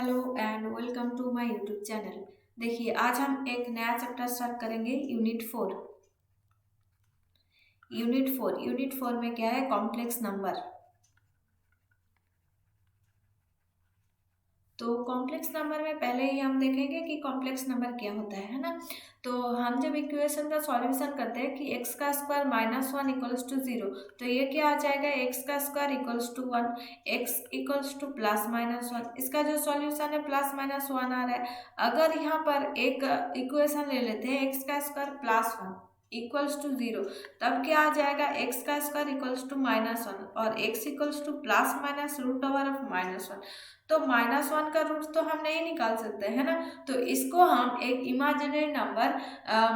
Hello and welcome to my YouTube channel. देखिए आज हम एक नया चैप्टर स्टार्ट करेंगे यूनिट फोर में क्या है, कॉम्प्लेक्स नंबर। तो कॉम्प्लेक्स नंबर में पहले ही हम देखेंगे कि कॉम्प्लेक्स नंबर क्या होता है ना। तो हम जब इक्वेशन का सॉल्यूशन करते हैं कि एक्स का स्क्वायर -1 इक्वल्स टू 0, तो ये क्या आ जाएगा, एक्स का square equals to 1, X equals to +-1। इसका जो सॉल्यूशन है +-1 आ रहा है। अगर यहाँ पर एक इक्वेशन ले लेते हैं एक्स का स्क्वायर +1 इक्वल्स टू 0, तब क्या आ जाएगा, एक्स का स्क्वायर इक्वल्स टू -1 और एक्स इक्वल्स टू ±√1। तो -1 का रूट तो हम नहीं निकाल सकते है ना, तो इसको हम एक इमेजिनरी नंबर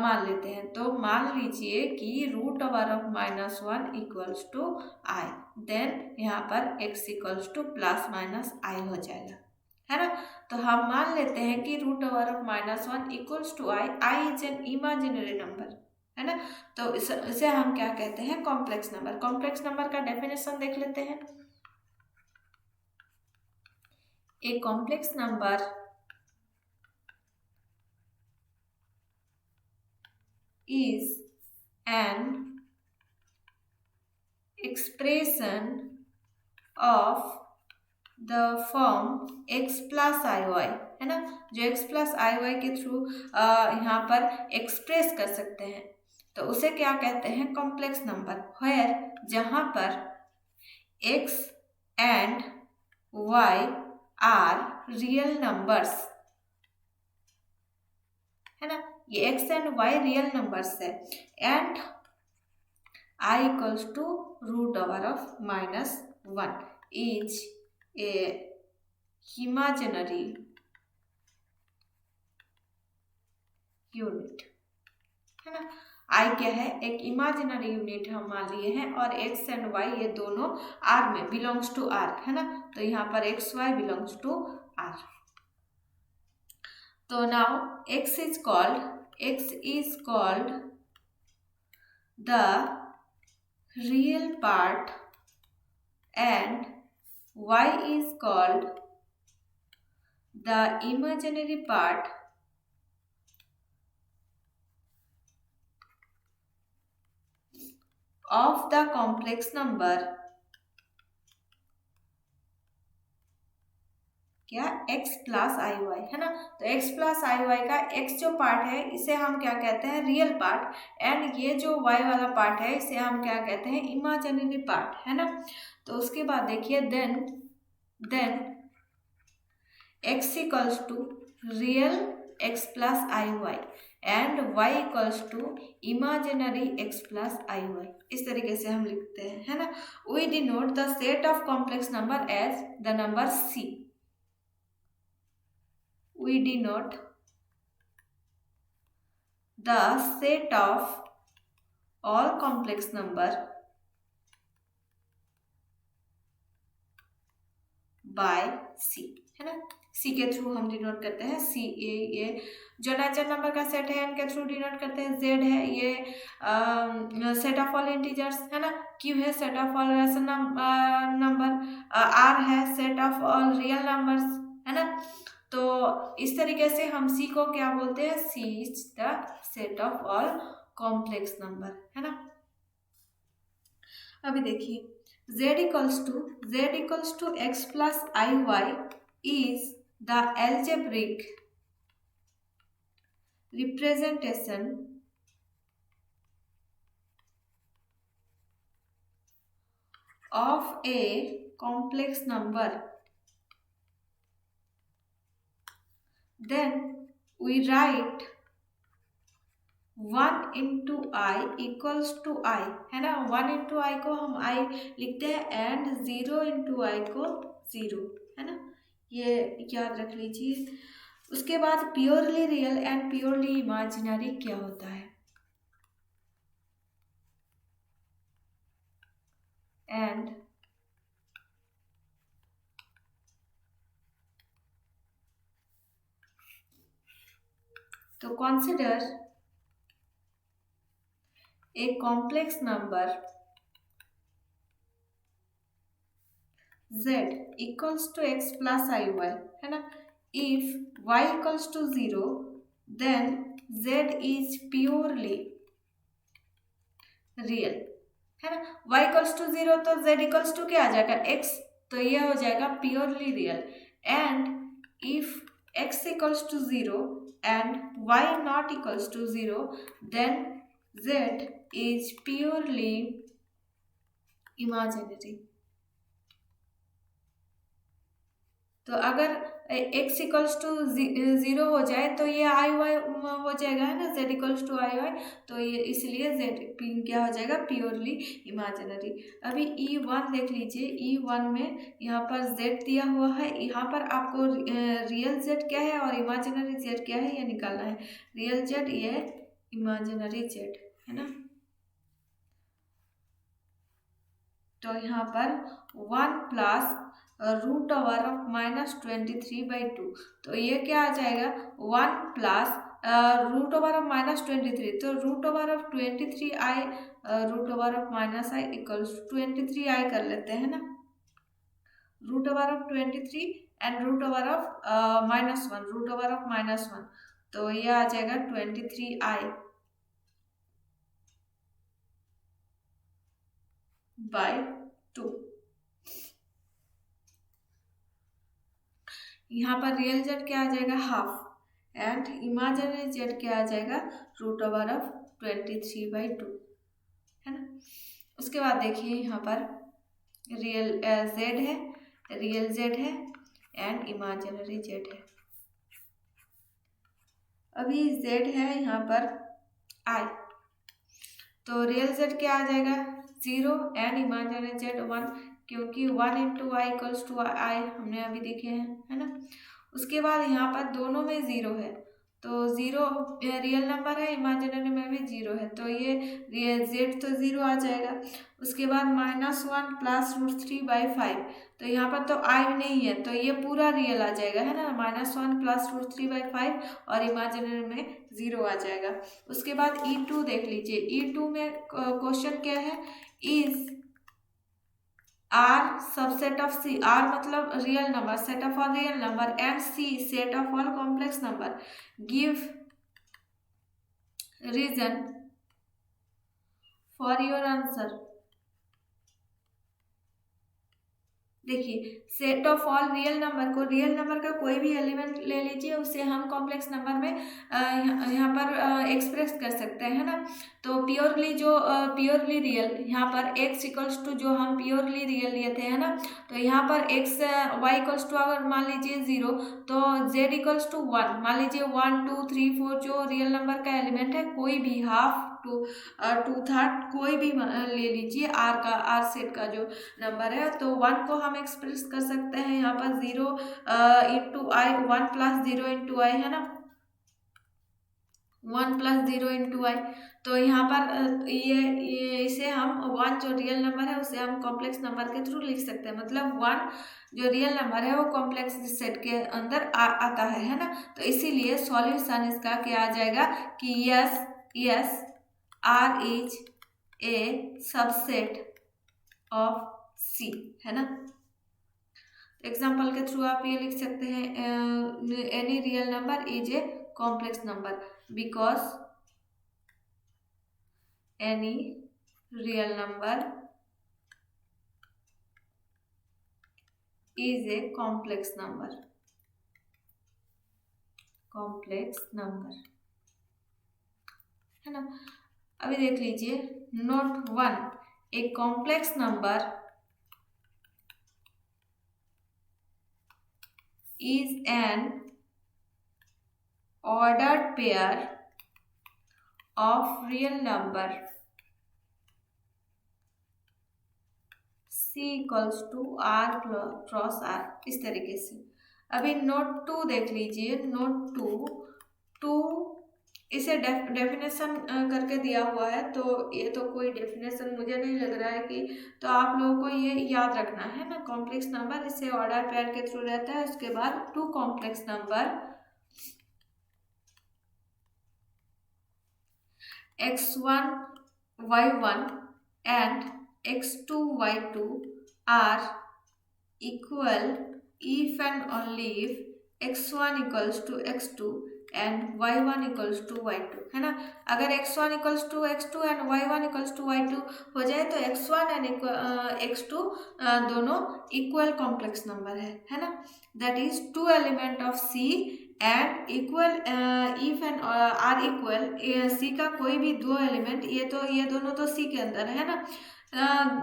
मान लेते हैं। तो मान लीजिए कि √1 इक्वल्स टू आई, देन यहाँ पर x इक्वल्स टू +-i हो जाएगा, है ना। तो हम मान लेते हैं कि √1 equals to I is an imaginary number, है ना। तो इसे हम क्या कहते हैं, कॉम्प्लेक्स नंबर। कॉम्प्लेक्स नंबर का डेफिनेशन देख लेते हैं। A complex number is an expression of the form x plus iy, है ना, जो x plus iy के थ्रू यहाँ पर एक्सप्रेस कर सकते हैं, तो उसे क्या कहते हैं, कॉम्प्लेक्स नंबर। वेयर जहाँ पर x and y are real numbers, है ना, ये x and y real numbers है, and i equals to √1 is a imaginary unit, है ना। i क्या है, एक इमेजिनरी यूनिट हम मान लिए हैं, और x एंड y ये दोनों r में बिलोंग्स टू r, है ना। तो यहाँ पर x y belongs to r। तो now x is called the real part and y is called the imaginary part of the complex number, क्या, x प्लस आई वाई, है ना। तो x प्लस आई वाई का x जो पार्ट है इसे हम क्या कहते हैं, रियल पार्ट, एंड ये जो y वाला पार्ट है इसे हम क्या कहते हैं, इमेजिनरी पार्ट, है ना। तो उसके बाद देखिए then x equals to real x plus I Y and y equals to imaginary x plus I Y, इस तरीके से हम लिखते हैं, है ना। We denote the set of complex number as the number c। We denote the set of all complex number by C, है ना। C के थ्रू हम डिनोट करते हैं, C ये जो नेचुरल नंबर का सेट है इनके थ्रू डिनोट करते हैं। Z है ये सेट ऑफ ऑल इंटीजर्स, है ना। Q है set of all rational number, R है set of all real numbers, है ना। तो इस तरीके से हम C को क्या बोलते हैं, C is the set of all complex number, है ना। अभी देखिए z equals to x plus I Y is the algebraic representation of a complex number. Then we write 1 into i equals to i, है ना। 1 into i को हम i लिखते हैं एंड 0 into i को 0, है ना, ये याद रख लीजिए। उसके बाद purely real and purely imaginary क्या होता है, एंड तो consider a complex number z equals to x plus iy, है ना। if y equals to 0 then z is purely real, है ना। y इक्वल्स टू 0 तो z इक्वल्स टू क्या आ जाएगा x, तो ये हो जाएगा purely real. And if x equals to 0 and y not equals to 0 then z is purely imaginary. तो अगर x इक्वल्स टू 0 हो जाए तो ये आई वाई हो जाएगा, है ना, z equals to I Y, तो ये इसलिए z क्या हो जाएगा प्योरली इमेजिनरी। अभी E1 देख लीजिए, E1 में यहाँ पर z दिया हुआ है, यहाँ पर आपको रियल z क्या है और इमेजिनरी z क्या है ये निकालना है। रियल z ये इमेजिनरी z, है ना। तो यहाँ पर 1 प्लस रूट ओवर ऑफ -23/2, तो ये क्या आ जाएगा 1 प्लस रूट ओवर ऑफ -23, तो root over of 23i root over of -i equals 23i कर लेते हैं ना। Root over of 23 and root over of -1, root over of -1, तो ये आ जाएगा 23i बाय 2। यहाँ पर रियल जेड क्या आ जाएगा हाफ एंड इमेजिनरी जेड क्या आ जाएगा रूट ओवर ऑफ 23/2, है ना। उसके बाद देखिए यहाँ पर रियल जेड है, रियल जेड है एंड इमेजिनरी जेड है। अभी जेड है यहाँ पर आई, तो रियल जेड क्या आ जाएगा 0 एंड इमेजिनरी जेड 1, क्योंकि 1 इंटू आई इक्वल्स टू आई हमने अभी देखे हैं, है ना। उसके बाद यहाँ पर दोनों में 0 है, तो 0 रियल नंबर है, इमेजिनरी में भी 0 है, तो ये जेड तो 0 आ जाएगा। उसके बाद -1 प्लस √3/5, तो यहाँ पर तो आई नहीं है, तो ये पूरा रियल आ जाएगा, है ना। -1 प्लस √3/5 और इमेजिनरी में 0 आ जाएगा। उसके बाद E2 देख लीजिए, E2 में क्वेश्चन क्या है, is R subset of C, R मतलब real number, set of all real number, and C set of all complex number. Give reason for your answer. देखिए set of all real number को, real number का कोई भी element ले लीजिए, उसे हम कॉम्प्लेक्स नंबर में यहाँ पर एक्सप्रेस कर सकते हैं, है ना। तो प्योरली जो प्योरली रियल, यहाँ पर x इक्वल्स टू जो हम प्योरली रियल लिए थे, है ना, तो यहाँ पर x y इक्वल्स टू अगर मान लीजिए 0 तो z इक्वल्स टू 1, मान लीजिए 1 2 3 4 जो रियल नंबर का एलिमेंट है, कोई भी हाफ टू थर्ड कोई भी ले लीजिए, आर सेट का जो नंबर है, तो 1 को हम एक्सप्रेस कर सकते हैं यहाँ पर 0 इंटू आई, 1 प्लस 0 इंटू आई, है ना, 1 प्लस 0 इंटू आई। तो यहाँ पर ये इसे हम 1 जो रियल नंबर है उसे हम कॉम्प्लेक्स नंबर के थ्रू लिख सकते हैं, मतलब 1 जो रियल नंबर है वो कॉम्प्लेक्स सेट के अंदर आता है ना। तो इसीलिए सॉल्यूशन इसका क्या आ जाएगा कि yes R is a subset of C, है ना। एग्जाम्पल के थ्रू आप ये लिख सकते हैं any real number is a complex number because any real number is a complex number, है ना। अभी देख लीजिए note 1, A complex number is an ordered pair of real number C equals to R cross R, इस तरीके से। अभी note 2 देख लीजिए, नोट 2 इसे डेफिनेशन करके दिया हुआ है, तो ये तो कोई डेफिनेशन मुझे नहीं लग रहा है कि, तो आप लोगों को ये याद रखना है ना, कॉम्प्लेक्स नंबर इसे ऑर्डर पेयर के थ्रू रहता है। उसके बाद 2 complex number x1 y1 and x2 y2 are equal if and only if x1 equals to x2 and y1 equals to y2, है ना। अगर x1 equals to x2 and y1 equals to y2 हो जाए तो x1 and x2 दोनों equal complex number है ना। That is to element of C and equal if and are equal, C का कोई भी दो एलिमेंट, ये दोनों तो C के अंदर है ना,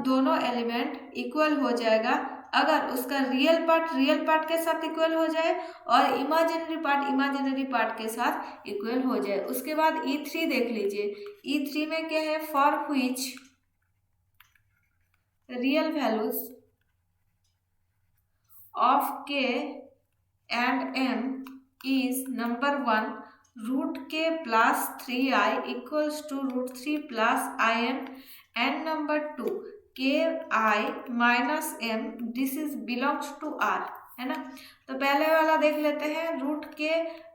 दोनों एलिमेंट इक्वल हो जाएगा अगर उसका रियल पार्ट के साथ इक्वल हो जाए और इमेजिनरी पार्ट के साथ इक्वल हो जाए। उसके बाद E3 देख लीजिए। E3 में क्या है, for which real values of K and M is number 1 root k plus 3i equals to root 3 plus im, and number 2 ki minus m, this is belongs to r, है ना। तो पहले वाला देख लेते हैं, रूट के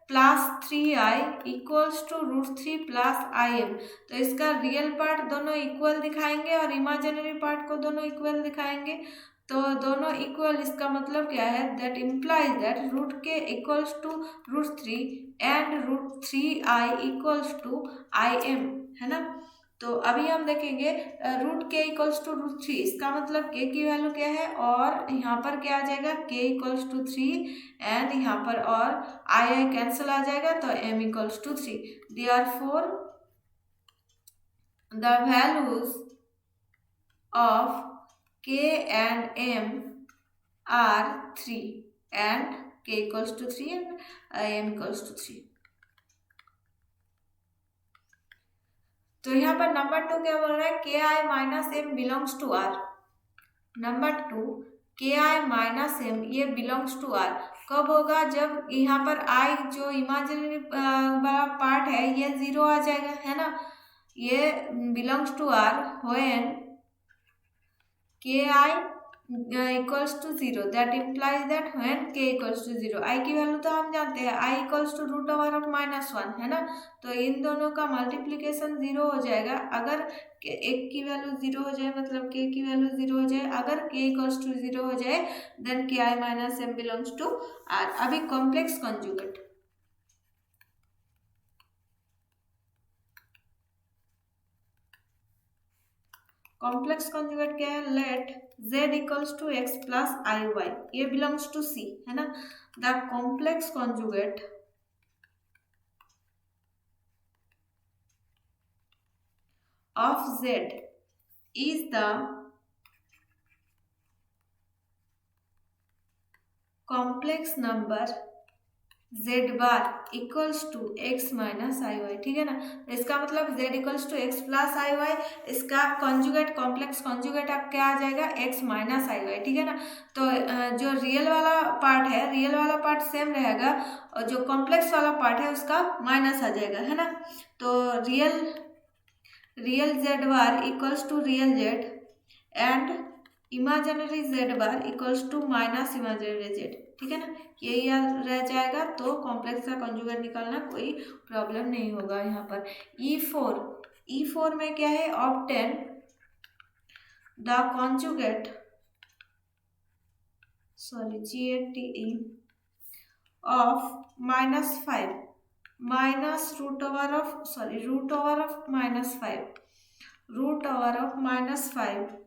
plus 3i equals to root 3 plus im। तो इसका रियल पार्ट दोनों इक्वल दिखाएंगे और इमेजिनरी पार्ट को दोनों इक्वल दिखाएंगे। तो दोनों इक्वल, इसका मतलब क्या है, दैट इम्प्लाइज दैट रूट के equals to root 3 and root 3i equals to im, है ना। तो अभी हम देखेंगे रूट के इक्वल्स टू रूट 3, इसका मतलब के की वैल्यू क्या है, और यहाँ पर क्या आ जाएगा, के इक्वल्स टू 3 एंड यहाँ पर और आई कैंसिल आ जाएगा तो m equals to 3। Therefore the values of k and m are 3 and k equals to 3 and m equals to 3। तो यहाँ पर नंबर 2 क्या बोल रहा है, k i minus m belongs to R. Number 2 k i minus m ये belongs to R कब होगा, जब यहाँ पर आई जो इमेजिनरी वाला पार्ट है ये 0 आ जाएगा, है ना। ये belongs to R when k i equals to 0, that implies that when k equals to 0। I की वैल्यू तो हम जानते हैं, i equals to root over of -1, है ना। तो इन दोनों का मल्टीप्लीकेशन 0 हो जाएगा अगर एक की वैल्यू 0 हो जाए, मतलब के की वैल्यू 0 हो जाए। अगर के इक्वल्स टू 0 हो जाए then k i minus m belongs to R. अभी कॉम्प्लेक्स कॉन्जुगेट, कॉम्प्लेक्स कॉन्जुगेट क्या है, let z equals to x plus I y, ये बिलोंग्स टू C, है ना। The complex conjugate of z is the complex number z bar equals to x minus i y, ठीक है ना। तो इसका मतलब z equals to x plus I y, इसका कॉन्जुगेट कॉम्प्लेक्स कॉन्जुगेट अब क्या आ जाएगा, x माइनस आई वाई, ठीक है ना। तो जो रियल वाला पार्ट है, रियल वाला पार्ट सेम रहेगा और जो कॉम्प्लेक्स वाला पार्ट है उसका माइनस आ जाएगा, है ना। तो real z bar equals to real z and imaginary z bar equals to minus imaginary z, ठीक है ना। ये याद रह जाएगा तो कॉम्प्लेक्स का कॉन्जुगेट निकालना कोई प्रॉब्लम नहीं होगा। यहाँ पर E4 में क्या है, obtain the conjugate GATE of -5 minus root over of -5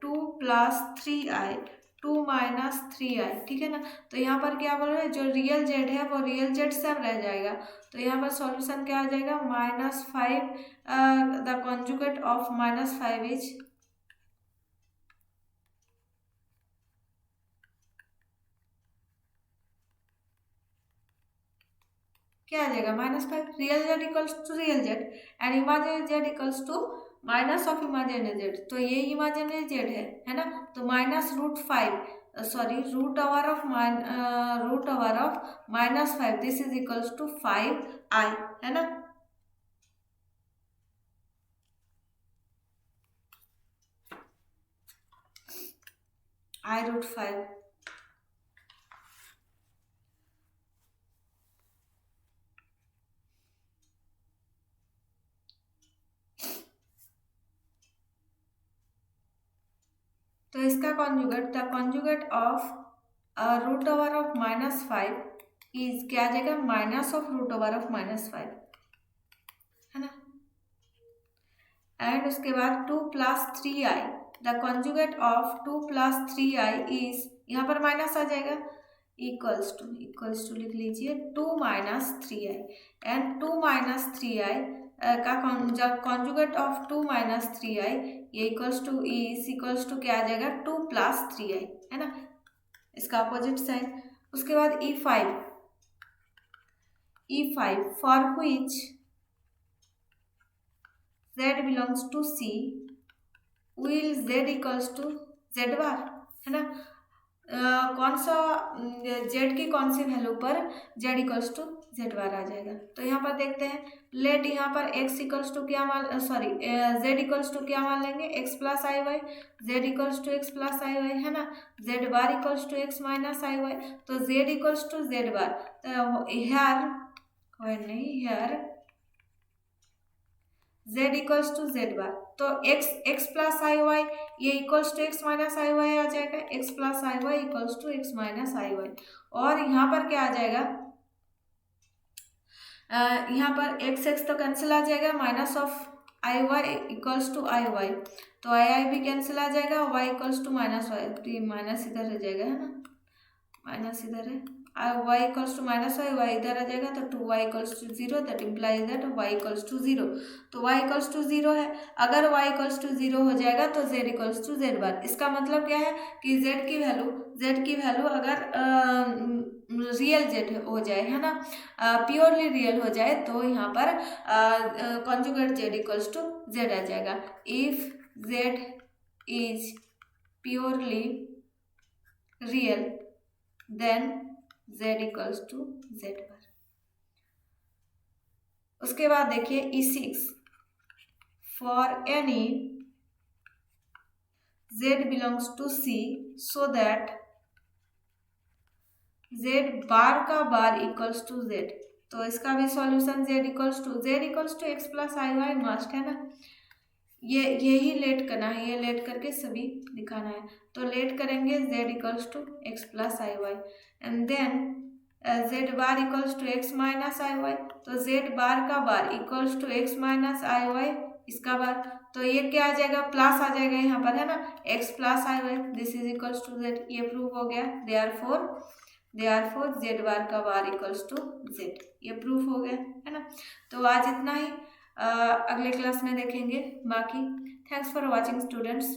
2 plus 3i 2 minus 3i, ठीक है ना। तो यहाँ पर क्या बोल रहे हैं, जो रियल जेड है वो रियल जेड सेम रह जाएगा। तो यहाँ पर सॉल्यूशन क्या आ जाएगा, -5 द कॉन्जुगेट ऑफ -5 इज क्या आ जाएगा, -5। Real Z equals to real Z and imaginary Z equals to minus of imaginary Z. तो ये इमेजिनरी जेड है ना। तो minus root over of -5, this is equals to 5i, है ना। i√5। तो इसका conjugate, the conjugate of root over of -5 is क्या आ जाएगा, minus of root over of -5, है ना। एंड उसके बाद 2 + 3i, the conjugate of 2 + 3i is, यहाँ पर माइनस आ जाएगा, इक्वल्स टू लिख लीजिए 2 - 3i, एंड 2 - 3i का जब कॉन्जुगेट ऑफ 2 - 3i ये इक्वल्स टू क्या आ जाएगा, 2 + 3i, है ना, इसका अपोजिट साइन। उसके बाद E5 for which z belongs to C will z equals to z बार, है ना। कौन सा z की कौन सी वैल्यू पर z इक्वल्स टू z बार आ जाएगा। तो यहाँ पर देखते हैं, लेट यहाँ पर x इक्वल्स टू क्या मान, सॉरी z इक्वल्स टू क्या मान लेंगे, x + iy, z equals to x + iy, है ना, z bar equals to x - iy, तो z equals to z bar, तो here z equals to z bar, तो x + iy ये इक्वल्स टू x - iy आ जाएगा, x + iy equals to x - iy, और यहाँ पर क्या आ जाएगा, यहाँ पर x तो कैंसिल आ जाएगा, minus of iy equals to iy, तो आई भी कैंसिल आ जाएगा, y इक्वल्स टू -y, तो ये माइनस इधर रह जाएगा, है ना, माइनस इधर है, y equals to -y, y इधर आ जाएगा, तो 2y equals to 0, that implies that y equals to 0, तो y इक्वल्स टू 0 है। अगर y इक्वल्स टू 0 हो जाएगा तो z इक्वल्स टू z बार, इसका मतलब क्या है कि z की वैल्यू अगर रियल z हो जाए, है ना, प्योरली रियल हो जाए, तो यहाँ पर conjugate z equals to z आ जाएगा। If z is purely real then z equals to z bar. उसके बाद देखिए E6 for any z belongs to C so that z bar का बार इक्वल्स टू z, तो इसका भी solution z equals to x + iy must, है ना, यही लेट करना है, ये लेट करके सभी दिखाना है, तो लेट करेंगे z equals to x + iy, and then z bar equals to x - iy, तो z बार का bar equals to x - iy इसका बार, तो ये क्या आ जाएगा, प्लस आ जाएगा यहाँ पर, है ना, x + iy, this is equals to z, ये प्रूव हो गया, देयरफॉर z बार का बार इक्वल्स टू z, ये प्रूफ हो गया, है ना। तो आज इतना ही, अगले क्लास में देखेंगे बाकी। Thanks for watching students.